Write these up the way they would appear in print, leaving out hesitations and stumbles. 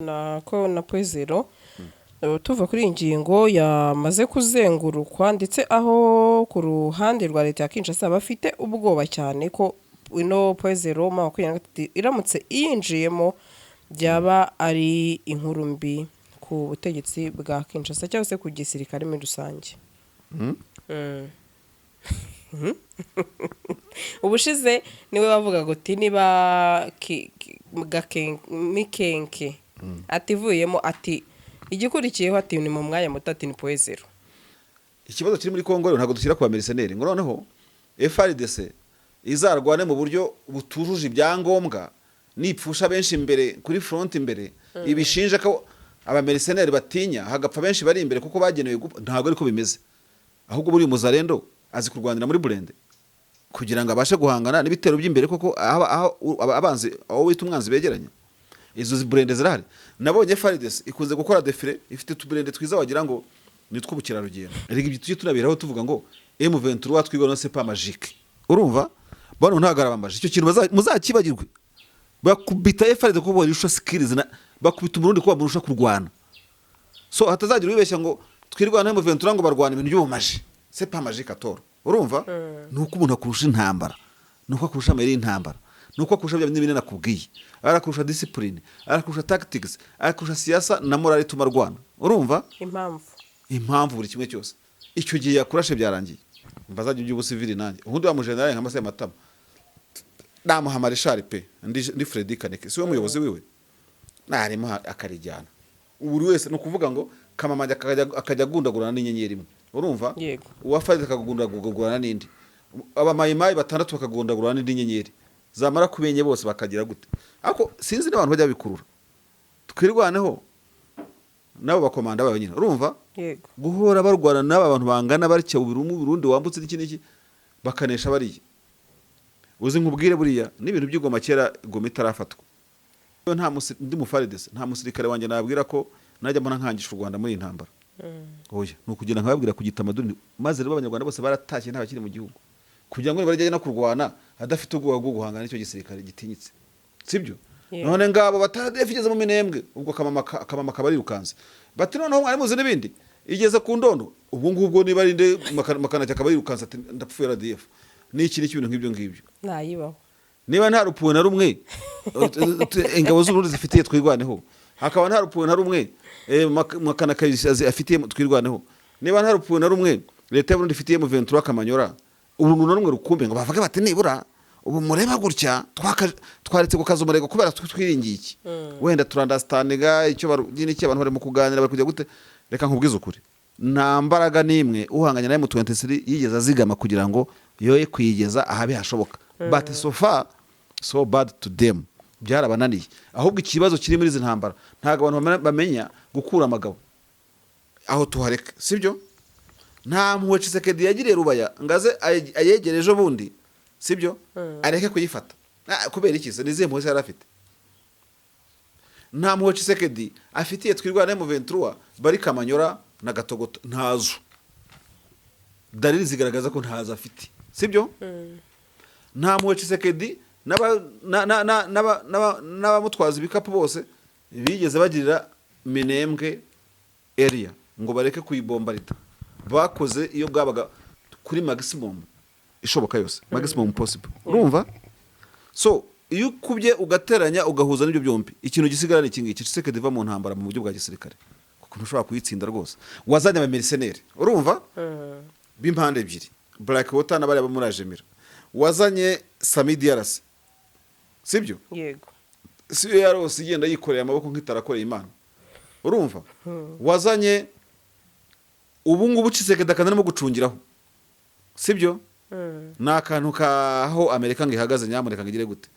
na Poezero tuva kuri iyi ngingo yamaze kuzengurukwa ndetse aho ku ruhande rwa leta ya Kinshasa bafite ubwoba cyane ko ino Poezero iramutse yinjiyemo byaba ari inkuru mbi ku butegetsi bwa Kinshasa cyangwa se ku gisirikare muri rusange. Ubushize niwe bavuga ngo ati niba Mikenke ativuyemo ati igikurikiyeho ati ni mu mwanya muto ati ni Poezero. Ikibazo kiri muri Kongo ntabwo dushyira ku bameriseneri ngo noneho FRDC izarwane mu buryo butujuje ibyangombwa nipfusha benshi imbere kuri front imbere ibishinja ko abameriseneri batinya hagapfa benshi bari imbere kuko bagenewe ntabwo ariko bimeze. Ahubwo buri muzarendo azi kurwanira muri Burende kugira ngo abashe guhangana n'ibitero by'imbere koko abanzi aho wita umwanzi begeranye. Izo Burende zirahari. Nabonye FRDC ikunze gukora defile ifite tuburende twiza wagira ngo ni twubukira rugendo. Erega ibyo tujye tunabiraho tuvuga ngo M23 twigona c'est pas magique. Urumva? Bano ntagara bamaje. Icyo kintu muzakibagirwe. Bakubita FRDC kuko barusha skills na bakubita umurundi ko bamurusha kurwana. So hatazagira ubeshya ngo twirwana M23 ngo barwana ibintu by'ubumaje. C'est pas magique atoro. Urumva? Nuko umuntu akurusha intambara. Nuko akurusha amayeri intambara. Nuko akurusha bya bintu binene nakubwiye. Arakurusha discipline, arakurusha tactics, arakurusha siyasa na morale tumarwana. Urumva? Impamvu buri kimwe cyose. Icyo gihe yakurashe byarangiye. Mbazaje by'ubusivili nanjye. Ubundi wa mujenerali nka Mase Matama. Namuha Marshal pe. Ndi Freddy Kaneke. Siwe muyobozi wiwe. Narimo akarijyana. Buri wese no kuvuga ngo kamamajya akajya gundagurana n'inyenyeri imwe. Urumva? Yego. Uwafarize akagundagurana n'indi. Abamayimayi batandatu bakagundagurana n'indi nyenyeri. Zamara kubenye bose bakagira gute. Ako sinzi n'abantu bajya bikurura. Twirwaneho nabo bakomanda babo nyine. Urumva? Yego. Guhora barwana n'aba bantu bangana baricya Burundi wambutse n'iki bakanesha bariye. Uzi nkubwire buriya n'ibintu by'igoma kera igoma itarafatwa. Nta ndi mu FARDC nta musirikare wanjye nabwira ko najya mbona nkangisha u Rwanda muri intambara. Oya nukugira nkababwira kugitamaduni maze rero abanyarwanda bose baratashye nta bakiri mu gihugu. Kugira ngo barajye no kurwana adafite ubwoba bwo guhangana n'icyo gisirikare gitinyitse. Sibyo? None ngabo batadefigeze mu minembwe ubwo kamama kabarirukanze. Bati noneho mwari muzi n'ibindi igeze ku ndondo ubwo ngubwo niba rinde makana cyakabarirukanze ati ndapfuye RDF. Ni iki n'ibintu nk'ibyo ngibyo. Nayibaho. Niba nta rupuwe na rumwe ingabo z'urundi zifitiye twirwaneho. Hakaba nta rupuwe na rumwe makana kayisazi afitiye twirwaneho. Niba nta rupuwe na rumwe leta y'Uburundi ifitiye mu 23 Kamanyora. Ubu numwe rukumbe ngo bavuga bati nibura ubu mureba gutya twaretse gukaza umurego kubera twiringiye iki wenda turandastandinga icyo n'iki abantu bari mu kuganira bari kujya gute reka nkubwize ukuri nta mbaraga nimwe uhanganya na M23 yigeze azigama kugira ngo yoye kwigeza ahabe hashoboka but so far so bad to them byarabananiye ahubwo ikibazo kiri muri izi ntambara ntago abantu bamenya gukura amagabo aho tuhareka sibyo nta mpuwe Tshisekedi yagiriye Rubaya ngaze ayegereje bundi sibyo areke kuyifata kubera ikize niziye mpuwe yari afite nta mpuwe Tshisekedi afitiye twirwana mu 23 bari Kamanyora na Gatogoto ntazo dalili zigaragaza ko ntazo afite sibyo nta mpuwe Tshisekedi n'abamutwaza ibikapu bose bigeze bagirira Minembwe area ngo bareke kuyibombarita bakoze iyo bwabaga kuri maximum ishoboka yose maximum possible urumva so iyo kubye ugateranya ugahuza n'ibyo byombi ikintu gisigara ni kingi Tshisekedi va mu ntambara mu buryo bwa gisirikare kuko ntushobora kuyitsinda rwose wazanye abameriseneri urumva b'impande ebyiri Black Water n'abari bamurajemira wazanye Samidiarasi sibyo yego siyo yarose igenda yikoreye amaboko nk'itarakoreye Imana urumva wazanye ubu ngubu Tshisekedi akanarimo gucungiraho sibyo nakantu kaho Amerika ngihagaze nyamuneka ngire gute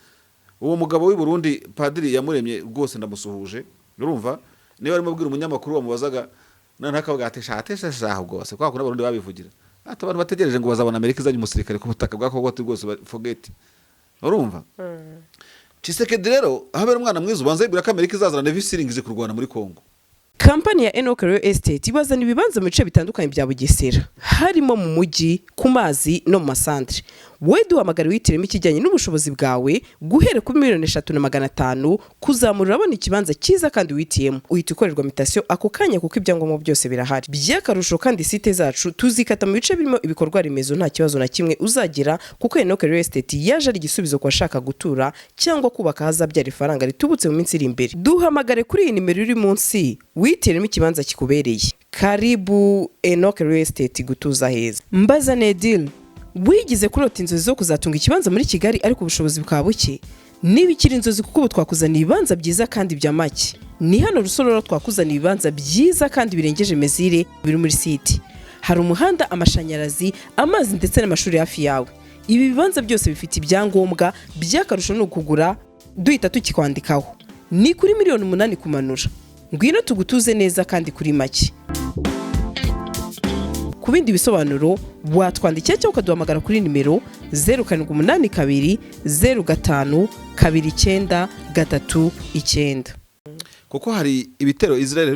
uwo mugabo w'i Burundi padiri yamuremye rwose ndamusuhuje urumva niba arimo bwira umunyamakuru wamubazaga ntakavuga atesha shaho rwose kwa kuna Burundi babivugira ati abantu bategereje ngo bazabona Amerika izanye umusirikare ku butaka bwako bwose rwose forget urumva Tshisekedi rero ahabera umwana mwiza ubanza yibwira ko Amerika izazana Navy Sealing ije kurwana muri Kongo. Kampani ya Enoch Real Estate ibazana ibibanza mu bice bitandukanye bya Bugesera harimo mu mujyi ku mazi no mu masantre wowe duhamagara wihitiremo ikijyanye n'ubushobozi bwawe guhera kuri 3,500,000 kuzamura urabona ikibanza cyiza kandi wihitiyemo uhita ukorerwa mitasiyo ako kanya kuko ibyangombwa byose birahari by'akarusho kandi site zacu tuzikata mu bice birimo ibikorwa remezo nta kibazo na kimwe uzagira kuko Enoch Real Estate yaje ari igisubizo ku bashaka gutura cyangwa kubaka hazabyara ifaranga ritubutse mu minsi iri imbere. Duhamagare kuri iyi nimero iri munsi wihitiremo ikibanza kikubereye. Karibu Enoch Real Estate gutuza heza. Mbaza Nedil, wigize kurota inzozi zo kuzatunga ikibanza muri Kigali ariko ubushobozi bwa buke? Niba ikiri inzozi kuko ubu twakuzaniye ibibanza byiza kandi bya make. Ni hano Rusororo twakuzaniye ibibanza byiza kandi birengeje mezire biri muri site. Hari umuhanda, amashanyarazi, amazi ndetse n'amashuri hafi yawe. Ibi bibanza byose bifite ibyangombwa by'akarusho no kugura duhita tukikwandikaho. Ni kuri 8,000,000 kumanura. Ngwino tugutuze neza kandi kuri make. Ku bindi bisobanuro watwandikira cyangwa ukaduhamagara kuri nimero 0782 05 2939. kuko hari ibitero Israel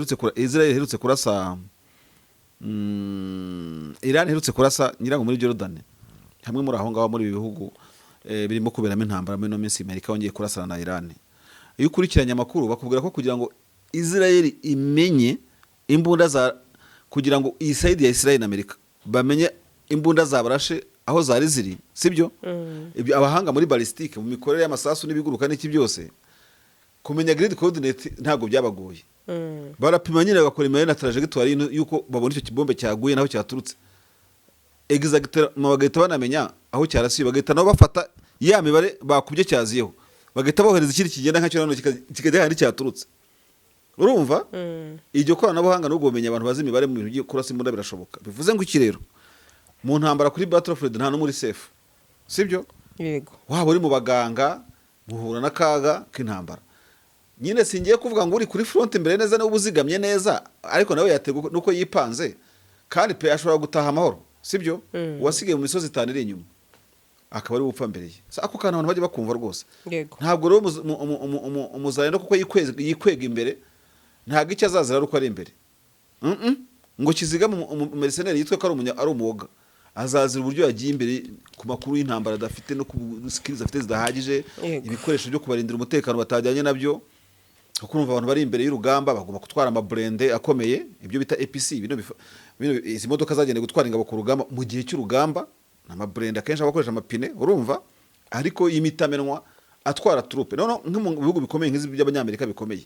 iherutse kurasa Iran iherutse kurasa nyirango muri Jordan hamwe muri aho ngaho muri ibi bihugu birimo kuberamo intambara muri no minsi Amerika wongeye kurasana na Iran. Iyo ukurikiranye amakuru bakubwira ko kugira ngo Israel imenye imbunda za kugira ngo iyi side ya Israel na Amerika bamenye imbunda zabarashe aho zari ziri sibyo abahanga muri ballistique mu mikorere y'amasasu n'ibiguruka n'iki byose kumenya grid coordinate ntago byabagoye barapima nyine bagakora imibare na trajectoire yuko babona icyo kibombe cyaguye naho cyaturutse exactement bagahita banamenya aho cyarasiye bagahita nabo bafata ya mibare bakubye cyaziyeho bagahita bohereza ikindi kigenda nka cyo none kikajya handi cyaturutse. Urumva iryo koranabuhanga no gumenya abantu bazi imibare mu bintu giye kurasa imbunda birashoboka. Bivuze ngo iki rero mu ntambara kuri battlefield nta no muri safe sibyo yego waba uri mu baganga muhura n'akaga k'intambara nyine singiye kuvuga ngo uri kuri front imbere neza no ubuzigamye neza ariko nawe yatego nuko yipanze kandi pe ashobora gutaha amahoro sibyo wasigaye mu misozi itanire inyuma akaba ari upfa mbere ye ako kana abantu baje bakumva rwose ntabwo rero umuzarendo kuko yikwega imbere ntago icyo azazira ruko ari imbere ngo kiziga mu mercenaire yitwe ko ari umuwoga azazira uburyo yagiye imbere ku makuru y'intambara adafite no ku skills afite zidahagije ibikoresho byo kubarindira umutekano batajyanye nabyo kuko urumva abantu bari imbere y'urugamba bagomba gutwara amabrende akomeye ibyo bita APC bino izi modoka zagenewe gutwara ingabo ku rugamba mu gihe cy'urugamba n'amabrende akenshi abakoresha amapine urumva ariko yimitamenwa atwara troupe none nk'mu bihugu bikomeye nk'izi by'abanyamerika bikomeye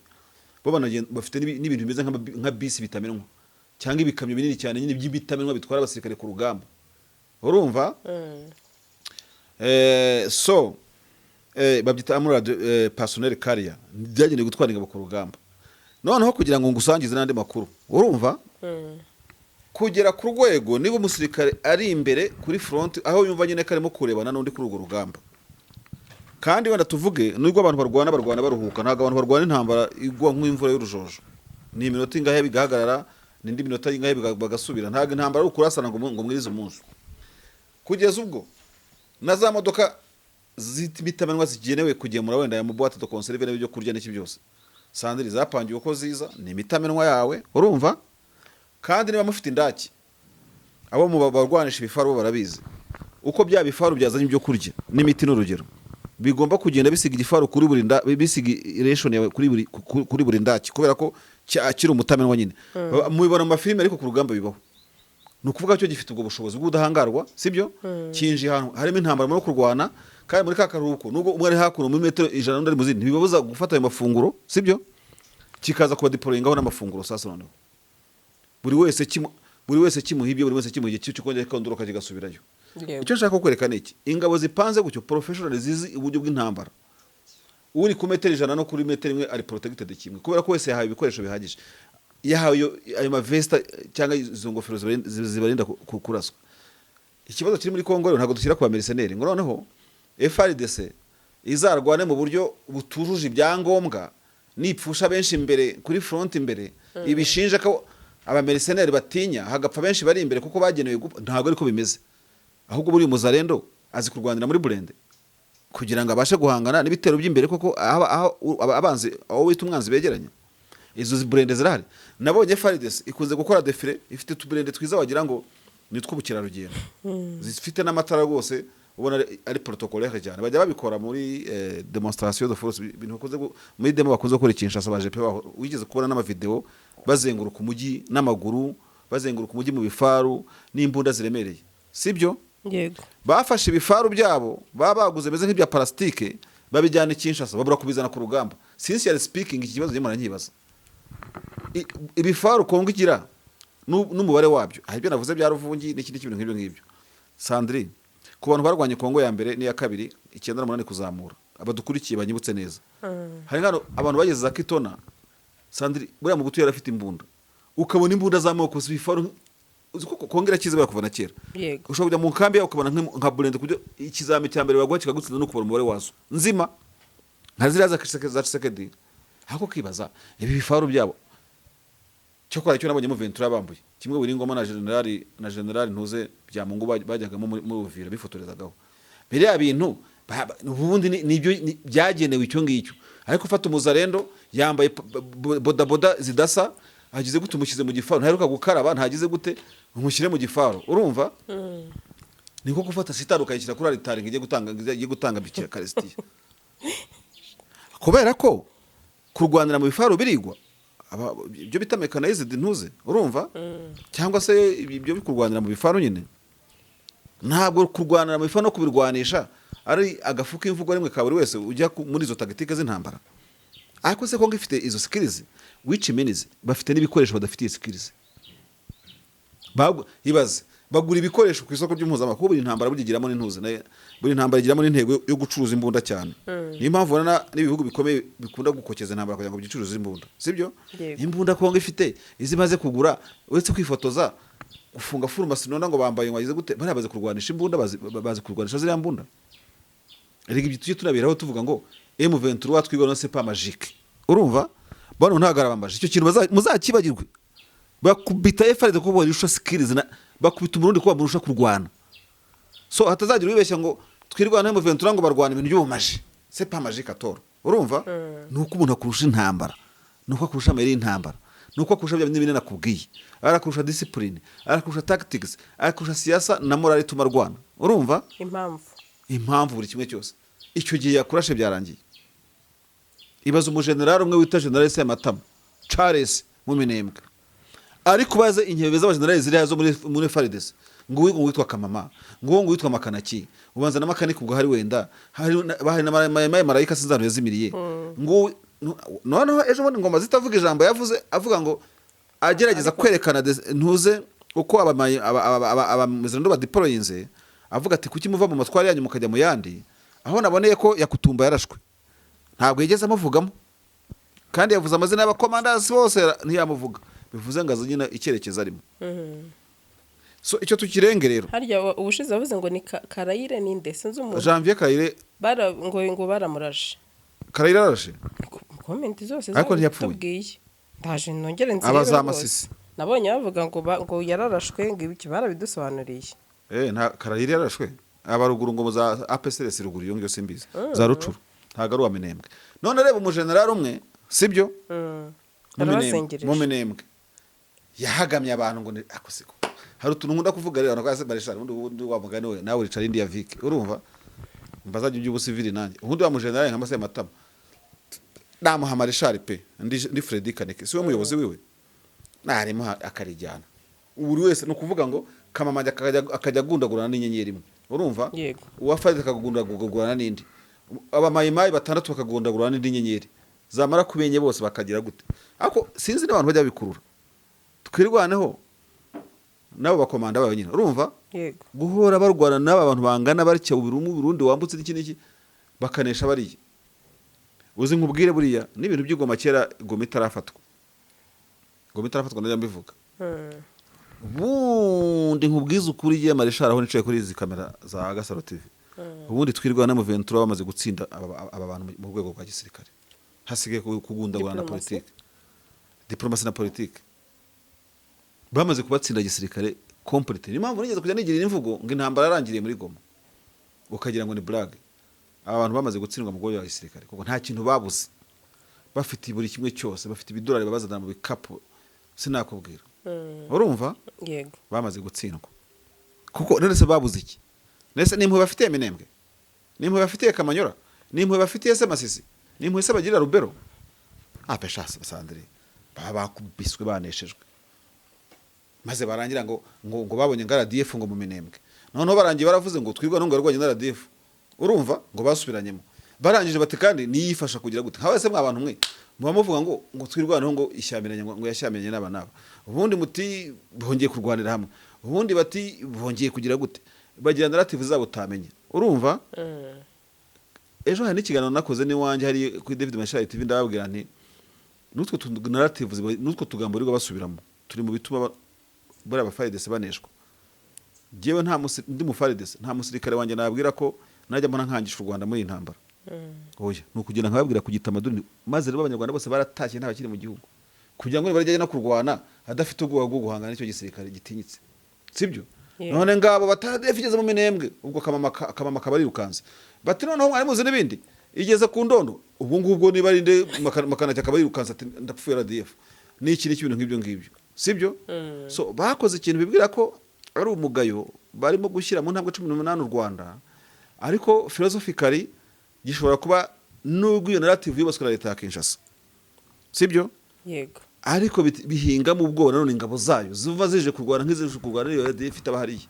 bo bafite n'ibintu bimeze nka bisi bitamenwa cyangwa ibikamyo binini cyane nyine by'ibitamenwa bitwara abasirikare ku rugamba urumva so babyita amurade personnel carrier byagenewe gutwara ingabo ku rugamba noneho kugira ngo ngusangize n'andi makuru urumva kugera ku rwego niba umusirikare ari imbere kuri front aho yumva nyine karimo kurebana n'undi kuri urwo rugamba kandi wenda tuvuge nubwo abantu barwana baruhuka ntago abantu barwana intambara igwa nk'imvura y'urujojo ni iminota ingahe bigahagarara n'indi minota ingahe bagasubira ntago intambara ari kurasana ngo mwirize umunsi kugeza ubwo na za modoka zitibitamenwa zigenewe kugemura wenda ya boîte de conserve n'ibyo kurya n'iki byose sandiri zapangiwe uko ziza ni imitamenwa yawe urumva kandi niba mufite indaki abo mu barwanisha ibifaru barabizi uko bya bifaru byazanye ibyo kurya n'imiti n'urugero bigomba kugenda bisiga igifaru kuri buri bisiga ration yawe kuri buri ndaki kubera ko cyakira umutamenwa nyine mubibona mu mafilime ariko ku rugamba bibaho nukuvuga cyo gifite ubwo bushobozi bw'udahangarwa sibyo kinji hano harimo intambara muri kurwana kandi muri kakaruhuko nubwo umwe ari hakuno muri metero 100 n'undi ari muzindi ntibibabuza gufata ayo mafunguro sibyo kikaza kuba deployingaho n'amafunguro sasa noneho buri wese kimuhibye buri wese kimuhiye cyo kongera kondoroka kigasubirayo icyo nshaka kwerekana iki ingabo zipanze gutyo professional zizi uburyo bw'intambara uri ku metero 100 no kuri metero 1 ari protected kimwe kubera ko wese yahawe ibikoresho bihagije yahawe ayo mavesta cyangwa izo ngofero zibarinda kuraswa. Ikibazo kiri muri Kongo ntago dushyira ku mercenaire ngo noneho FARDC izarwane mu buryo butujuje ibyangombwa nipfusha benshi imbere kuri front imbere ibishinja ko aba mercenaire batinya hagapfa benshi bari imbere kuko bagenewe ntago ariko bimeze ahubwo buri muzarendo azi kurwanira muri burende kugira ngo abashe guhangana n'ibitero by'imbere koko abanzi aho wita umwanzi begeranye izo burende zirahari nabonye FARDC ikunze gukora defile ifite tuburende twiza wagira ngo nitwo bukira rugendo zifite n'amatara rwose ubona ari protocolaire cyane bajya babikora muri demonstration de force ibintu bakunze muri demo bakunze gukora Kinshasa baje pe wigeze kubona n'amavideo bazenguruka umujyi n'amaguru bazenguruka umujyi mu bifaru n'imbunda ziremereye sibyo yego bafashe ibifaru byabo baba baguze meze nk'ibya plastike babijyana Kinshasa babura kubizana ku rugamba sincerely speaking iki kibazo nyuma nyibaza ibifaru Kongo igira n'umubare wabyo ahibyo navuze bya Ruvungi n'ikindi kintu nk'ibyo Sandrine ku bantu barwanye Kongo ya mbere n'iya kabiri 98 kuzamura abadukurikiye banyibutse neza hari ngano abantu bageze za Kitona Sandrine buriya mu gutu yarafite imbunda ukabona imbunda z'amoko zibifaru uziko Kongo irakize kuva na kera ushobora kujya mu nkambi yawe ukabona nka blend kujya ikizame cya mbere bagwa kikagutsinda no kubara umubare wazo nzima nka ziriya za Tshisekedi hako kibaza ibi bifaru byabo cyo kwa icyo nabonye mu Ventura bambuye kimwe buri ngoma na general ntuze bya Mungu bajyaga muri Uvira bifotorezagaho mbere ya bintu ubundi nibyo byagenewe icyo ngicyo ariko ufata umuzarendo yambaye boda zidasa agize gute umushyize mu gifaru ntaheruka gukaraba ntagize gute umushyire mu gifaru urumva niko gufata sitari ukayishyira kuri alitari ngiye gutanga bikira Karisitiya kubera ko kurwanira mu bifaru birigwa ibyo bita mechanized ntuze urumva cyangwa se ibyo bikurwanira mu bifaru nyine ntabwo kurwanira mu bifaru no kubirwanisha ari agafuka imvugo rimwe ka buri wese ujya muri izo tactique z'intambara ariko se Kongo ifite izo skills which means bafite n'ibikoresho badafitiye skills ibaze bagura ibikoresho ku isoko ry'impuzamakuru buri ntambara bugigiramo n'intuze buri ntambara igiramo n'intego yo gucuruza imbunda cyane niyo mpamvu ubona n'ibihugu bikomeye bikunda gukokeza intambara kugira ngo bicuruze imbunda sibyo imbunda Kongo ifite izimaze kugura uretse kwifotoza gufunga farumasi none ngo bambaye ngo bagize gute barabaze kurwanisha imbunda bazi kurwanisha ziriya mbunda rega ibyo tujye tunabiraho tuvuga ngo M23 twigona c'est pas magique urumva bano ntagarabambaje icyo kintu muzakibagirwe bakubita FRD kubo irusha skills bakubita umurundi kuba murusha kurwana so hatazagira wibeshya ngo twirwana mu Ventura ngo barwana ibintu by'ubumaji c'est pas magique atoro urumva nuko umuntu akurusha intambara nuko akurusha amayeri intambara nuko akurusha bya bintu nakubwiye arakurusha discipline arakurusha tactics arakurusha siyasa na morale ituma rwana urumva impamvu buri kimwe cyose icyo gihe yakurashe byarangiye ibaza umugeneral umwe wita General Sematama Charles mu Minembwe ariko baze inkebe z'abageneral ziri hazo muri FARDC ngo witwa Kamama ngo witwa Makanaki ubanza na Makaniki ubwo hari wenda hari na marayika sinzano yazimiriye ngo noneho ejo bundi ngoma zitavuga ijambo yavuze avuga ngo agerageza kwerekana ntuze uko abamezerando badeployinze avuga ati kuki muva mu matwari yanyu mukajya mu yandi aho naboneye ko yakutumba yarashwe ntabwo yigeze amuvugamo kandi yavuze amazina y'abakomandasi bose ntiyamuvuga bivuze ngo azanyina icyerekezo arimo so icyo tukirenge rero harya ubushize bavuze ngo ni Karayire ninde sinzi umuntu Janvier Karayire ngo baramurashe Karayire arashe comment zose ariko ntiyapfuye ndaje nongere nzire abazamasisi nabonye bavuga ngo yararashwe ngo ibiki barabidusobanuriye nta Karayire yarashwe abaruguru ngo za APSRS ruguru yo ngyo simbiza za Rucuru ntago ari wamenembwe none reba umugeneral umwe sibyo mu Minembwe yahagamye abantu ngo akosiko hari utuntu nkunda kuvuga rero nakase barishara undi wamugane we nawe Richard India Vic urumva mbazaje by'ubusivili nanjye undi wa mugeneral nka Sematama namuha Richard pe ndi Freddy Kaneke siwe muyobozi wiwe narimo akarijyana buri wese no kuvuga ngo Kamamanja akajya gundagurana n'inyenyeri imwe urumva uwa FARDC akagundagurana n'indi abamayimayi batandatu bakagundagurana n'indi nyenyeri zamara kubenye bose bakagira gute ako sinzi n'abantu bajya bikurura twirwaneho nabo bakomanda babo nyine urumva guhora barwana n'aba bantu bangana baricya ubirumu Burundi wambutse n'iki bakanesha bariye uzi nkubwire buriya n'ibintu by'igoma kera igoma itarafatwa najya mbivuga ubundi nkubwiza ukuri ye Marishara aho nicaye kuri izi kamera za Gasaro TV ubundi twirwana mu Ventura bamaze gutsinda aba bantu mu rwego rwa gisirikare hasigaye kugundagura na politique diplomasi na politique bamaze kubatsinda gisirikare complete impamvu nigeze kujya nigirira imvugo ngo intambara yarangiriye muri Goma ukagira ngo ni blague abantu bamaze gutsindwa mu rwego rwa gisirikare kuko nta kintu babuze bafite buri kimwe cyose bafite ibidolari babazana mu bikapu sinakubwira urumva yego bamaze gutsindwa kuko none se babuze iki nese nimwe bafitiye Minembwe, nimwe bafitiye Kamanyora, nimwe bafitiye se Masisi, nimwe se bagira Rubero. Apesha Sandrine baba bakubiswe baneshejwe, maze barangira ngo babonye ngara RDF ngo mu Minembwe, noneho barangiye baravuze ngo twirwa ngo rwanye na RDF, urumva ngo basubiranyemo, barangije bati kandi niyifasha kugira gute, hawe se mwa abantu mwe muba muvuga ngo twirwanaho ngo ishyamiranye ngo yashyamiranye n'aba naba, ubundi muti bongeye kurwanira hamwe, ubundi bati bongeye kugira gute, bagira narrative zabo utamenye, urumva. Ejo hari n'ikiganiro nakoze n'iwanjye hari kuri David Mashari TV, ndababwira nti nutwo narratives nutwo tugambo rwo basubiramo turi mu bituma bari abafaridese baneshwa. Jewe ndi mu faridese, nta musirikare wanjye nabwira ko najya mbona nkangisha u Rwanda muri intambara. Oya, nukugira nkababwira kugita amaduni, maze rero abanyarwanda bose baratashye nta bakiri mu gihugu, kugira ngo barajye no kurwana adafite ubwoba bwo guhangana n'icyo gisirikare gitinyitse, sibyo? None ngabo batadefigeze mu Minembwe, ubwo kamama kabarirukanze bati noneho mwari muzi n'ibindi igeze ku ndondo, ubwo ngubwo niba rinde makana cyakabarirukanze ati ndapfuye RDF ni iki n'ibintu nk'ibyo ngibyo, sibyo? So bakoze ikintu bibwira ko ari umugayo barimo gushyira mu ntambwe 18 u Rwanda, ariko philosophically gishobora kuba nubwo iyo narrative yubaswe na leta ya Kinshasa, sibyo? Yego. Ariko bihinga mu bwoba none ingabo zayo ziva zije kurwana nk'izije kurwana iyo RDF ifite abahariye.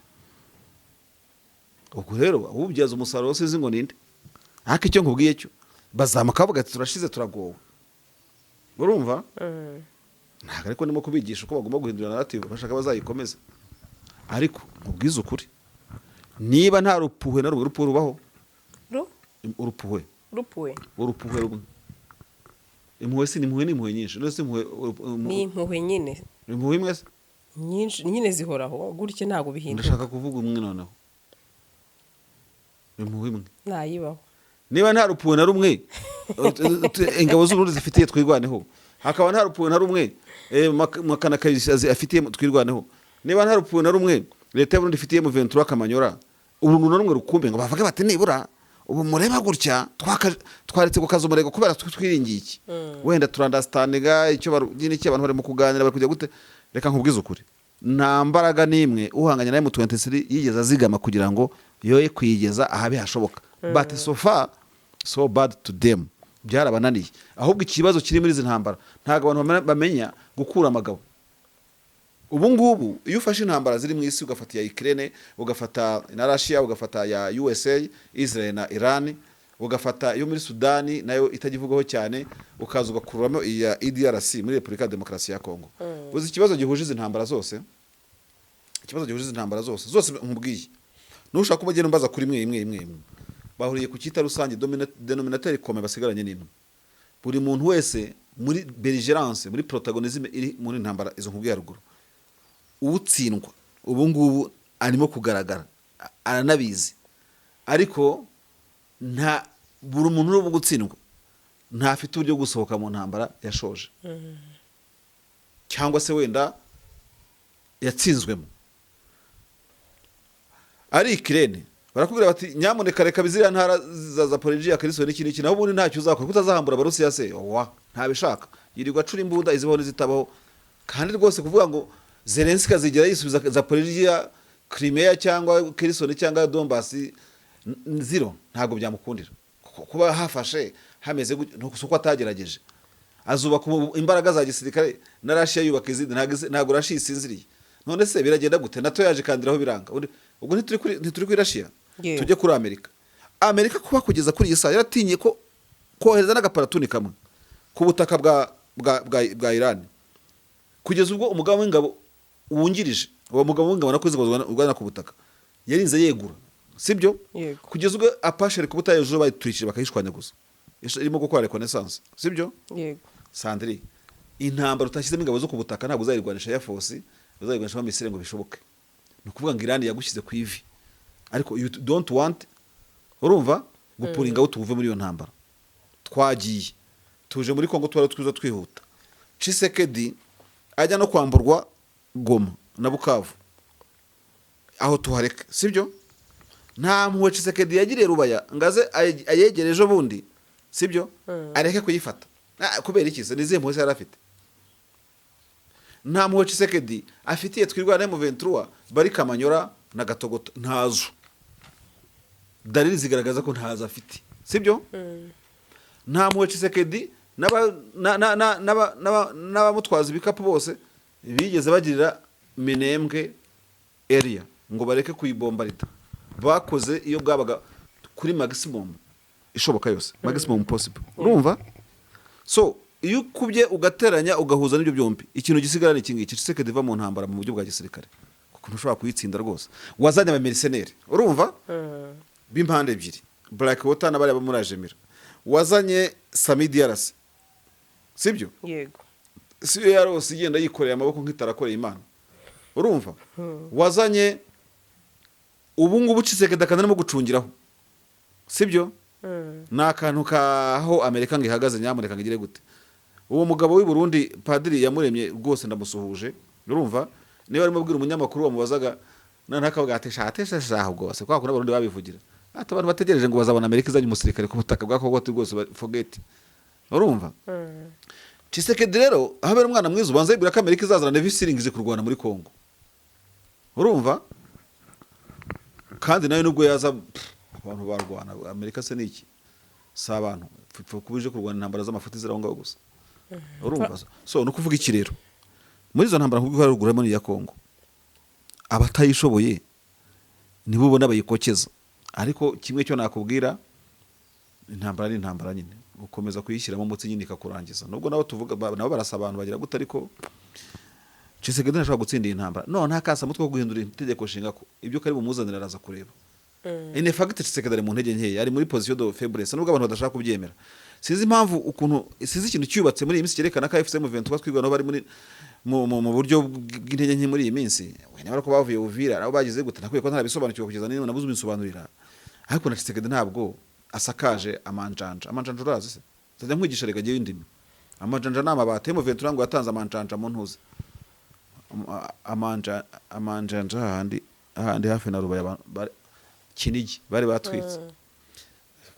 Ubwo rero ububyaza umusaruro wose zingo ninde, ariko icyo nkubwiye cyo bazamuka bavuga ati turashize turagowe, urumva. Ntabwo ariko ndimo kubigisha uko bagomba guhindura narrative bashaka bazayikomeza, ariko nkubwiza ukuri niba nta rupuhwe na rupuhwe rubaho, urupuhwe rumwe, impuhwe si impuhwe n'impuhwe nyinshi, nose impuhwe ni impuhwe nyine, impuhwe imwe nyinshi nyine zihoraho gutya ntago bihinduka. Ndashaka kuvuga umwe noneho, impuhwe imwe nayibaho. Niba nta rupuhwe na rumwe ingabo z'Uburundi zifitiye twirwaneho, hakaba nta rupuhwe na rumwe makana kayishazi afitiye twirwaneho, niba nta rupuhwe na rumwe leta y'Uburundi ifitiye mu 23 Kamanyora, ubu numwe rukumbe ngo bavuge bati nibura ubu mureba gutya twaretse gukaza umurego kubera twiringiye iki, wenda turandastandinga icyo n'iki abantu bari mu kuganira bari kujya gute. Reka nkubwize ukuri, nta mbaraga nimwe uhanganya naye mu 23 yigeza zigama kugira ngo yoye kwigeza ahabe hashoboka, but so far so bad to them, byarabananiye. Ahubwo ikibazo kiri muri izi ntambara ntago abantu bamenya gukura amagabo. Ubu ngubu iyo ufashe intambara ziri mu isi ugafata ya Ukraine, ugafata na Russia, ugafata ya USA, Israel na Iran, ugafata yo muri Sudani nayo itagivugaho cyane, ukaza ugakuramo iya EDRC muri Republika Demokarasi ya Kongo. Uzi ikibazo gihuje izi ntambara zose, zose nkubwiye nushaka kubagenda mbaza kuri imwe bahuriye ku cyita rusange denominateur commun basigaranye n'imwe. Buri muntu wese muri belligérance, muri protagonisme iri muri ntambara izo nkubwiye ruguru, utsindwa ubu ngubu arimo kugaragara aranabizi, ariko nta buri umuntu uri gutsindwa ntafite uburyo gusohoka mu ntambara yashoje, cyangwa se wenda yatsinzwemo. Ari Ukraine barakubwira bati nyamuneka reka bizira ntara za Zaporizhia Kherson n'iki naho ubundi ntacyo uzakora kutazahambura Abarusiya se, ntabishaka yirirwa cura imbuda izibaho n'izitabaho, kandi rwose kuvuga ngo Zelensky azigera yisubiza Zaporizhia, Crimea cyangwa Kherson cyangwa Donbass zero, ntago byamukundira kuba hafashe hameze nuko atagerageje. Azuba ku imbaraga za gisirikare na Russia yubaka izindi, ntago Russia isinziriye. None se biragenda gute? NATO yaje kandiraho biranga. Ubwo ntituri kuri Russia, tujye kuri Amerika kuba kugeza kuri yisa yaratinye ko kohereza n'agaparatuni kamwe ku butaka bwa Iran, kugeza ubwo umugabo w'ingabo wungirije uwo mugabo w'ingabo nakoze urwana ku butaka yarinze yegura, sibyo? Kugeza ubwo apashere ku butayo ejo bayitwikije bakayishwanya gusa, irimo gukora reconnaissance, sibyo? Yego. Sandri, intambara utashyizemo ingabo zo ku butaka ntabwo uzayirwanisha ya force, uzayirwanisha Misiri ngo bishoboke. No kuvuga ngo Iran yagushyize ku ivi, ariko you don't want, urumva, gupuringa utuve muri iyo ntambara. Twagiye tuje muri Kongo twiza twihuta, Tshisekedi ajya no kwamburwa Goma na Bukavu, aho tuhareka, sibyo? Nta mpuwe Tshisekedi yagiriye Rubaya ngaze ayegereje bundi, sibyo? Areke kuyifata kubera iki se nizihe mpuwe yari afite? Nta mpuwe Tshisekedi afitiye twirwana mu 23 bari Kamanyora na Gatogoto, ntazo. dalili zigaragaza ko ntazo afite, sibyo? Nta muwe Tshisekedi n'abamutwaza ibikapu bose bigeze bagirira Minembwe area ngo bareke kuyibombarita. Bakoze iyo bwabaga kuri maximum ishoboka yose, maximum possible, urumva? So iyo kubye ugateranya ugahuza n'ibyo byombi, ikintu gisigara ni kingi Tshisekedi va mu ntambara mu buryo bwa gisirikare kuko ntushobora kuyitsinda rwose. Wazanye aba mercenaires, urumva? B'impande ebyiri, Black Water n'abari aba muri Ajemira. Wazanye Samidi Yarase, sibyo? Yego. Si yarose igenda yikoreye amaboko nk'itarakoreye Imana, urumva? Wazanye ubu ngubu Tshisekedi akanarimo gucungiraho, sibyo? N'akantu kaho Amerika ngihagaze nyamuneka ngire gute. Uwo mugabo w'i Burundi padiri yamuremye rwose ndamusuhuje, urumva? Niba arimo bwira umunyamakuru wamubazaga nakavuga atesha rwose kwa kuna Burundi babivugira. Ati abantu bategereje ngo bazabona Amerika izanye umusirikare ku butaka bwako bwo rwose forget, urumva? Tshisekedi rero ahabera umwana mwiza ubanza yibwira ko Amerika izazana Navy Sealing ije kurwana muri Kongo, urumva? Kandi nayo nubwo yaza abantu barwana Amerika se niki sa abantu kubije kurwana intambara z'amafuti ziraho gusa, urumva? So no kuvuga iki rero muri izo ntambara nk'uko harugura muri ya Kongo abatayishoboye nibo ubona bayikokeza, ariko kimwe cyo nakubwira intambara ni intambara nyine ukomeza kuyishyiramo umutsi nyine ikakurangiza, nubwo nabo tuvuga nabo barasa abantu bagira gute, ariko Tshisekedi ntashobora gutsinda intambara. No nta kasa mutwe wo guhindura itegeko nshinga ko ibyo kari bumuzanira araza kureba. In fact Tshisekedi ari mu ntege nke, ari muri position de faiblesse nubwo abantu badashaka kubyemera. Sinzi impamvu ukuntu sinzi ikintu cyubatse muri iyi minsi cyerekana ko FCM 23 twigwa no bari muri mu buryo bw'intege nke muri iyi minsi. Wene barako bavuye Uvira nabo bagize gute nakwiye ko ntarabisobanukiwe kugeza none nabuze ubisobanurira. Ariko na Tshisekedi ntabwo asakaje amanjanja urazi se zajya nkwigisha rega giye indimi. Amanjanja n'amabate mu 23 ngo yatanze amanjanja mu ntuze amanjanja handi hafi na Rubaya Kinigi bari batwitse.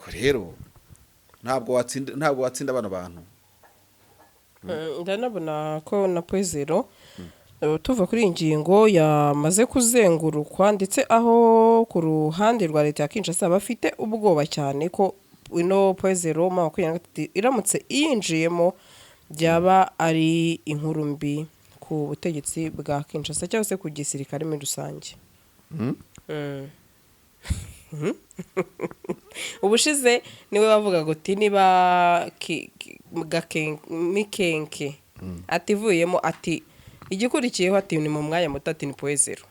Rero ntabwo watsinda abana bantu. Ndanabona ko na Poezero tuva kuri ingingo yamaze kuzengurukwa ndetse aho ku ruhande rwa leta ya Kinshasa bafite ubwoba cyane ko ino Poezero iramutse yinjiyemo byaba ari inkuru mbi ku butegetsi bwa Kinshasa cyangwa se ku gisirikare muri rusange. Ubushize niwe wavuga ngo ati niba Mikenke ativuyemo ati igikurikiyeho ati ni mu mwanya mutati ni Poezero.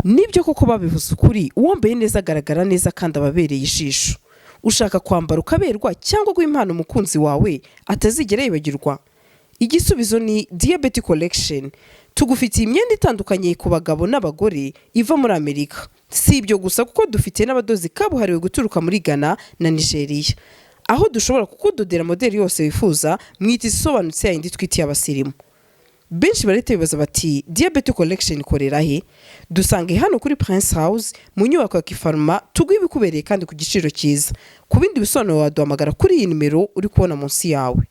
Nibyo koko babivuze ukuri, uwambaye neza agaragara neza kandi ababereye ijisho. Ushaka kwambara ukaberwa cyangwa guha impano umukunzi wawe atazigera yibagirwa? Igisubizo ni Diabetes Collection. Tugufitiye imyenda itandukanye ku bagabo n'abagore iva muri Amerika. Si ibyo gusa kuko dufite n'abadozi kabuhariwe guturuka muri Ghana na Nigeria, aho dushobora kukudodera modeli yose wifuza mwita isobanutse yindi twitiye abasirimu. Benshi barite bibaza bati Diabetes Collection ikorera he? Dusange hano kuri Prince House mu nyubako ya Kifarma, tuguye bikubereye kandi ku giciro cyiza. Ku bindi bisobanuro waduhamagara kuri iyi nimero uri kubona munsi yawe.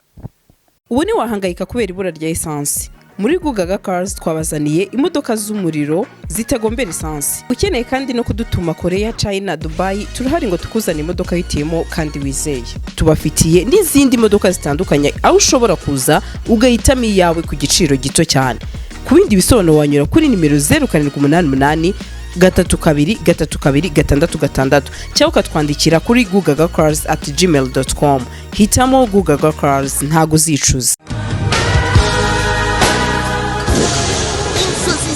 Ubu ni wahangayika kubera ibura rya essence. Muri Gugaga Cars twabazaniye imodoka z'umuriro zitagombera essence. Ukeneye kandi no kudutuma Korea, China, Dubai, turahari ngo tukuzane imodoka yitiyemo kandi wizeye. Tubafitiye n'izindi modoka zitandukanye aho ushobora kuza ugahitamo iyawe ku giciro gito cyane. Ku bindi bisobanuro wanyura kuri nimero 0788 32 cyangwa ukatwandikira kuri gugagacars@gmail.com. Hitamo Gugaga Cars ntago uzicuza.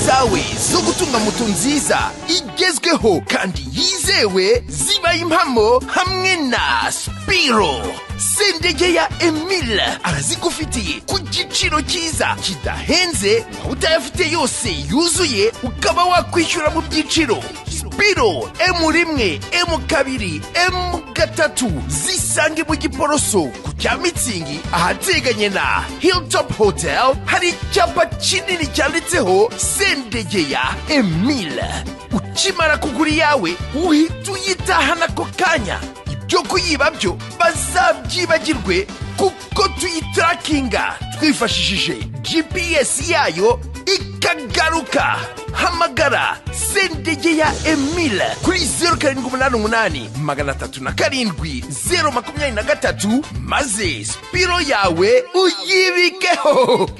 Zawe zo gutunga moto nziza igezweho kandi yizewe zibaye impamo hamwe na Spiro. Sendege ya Emile arazigufitiye ku giciro cyiza kidahenze, utayafite yose yuzuye ukaba wakwishyura mu byiciro. Spiro M1, M2, M3 zisange mu Giporoso ku Cyamitsingi ahateganye na Hilltop Hotel. Hari icyapa kinini cyanditseho Sendege ya Emile. Ukimara kugura yawe uhita uyitahana ako kanya. Ibyo kuyiba byo bazabyibagirwe kuko tuyitrakinga twifashishije GPS yayo ikagaruka. hamagara Sendegeya Emile kuri 0788 307 023 maze Spiro yawe uyibikeho.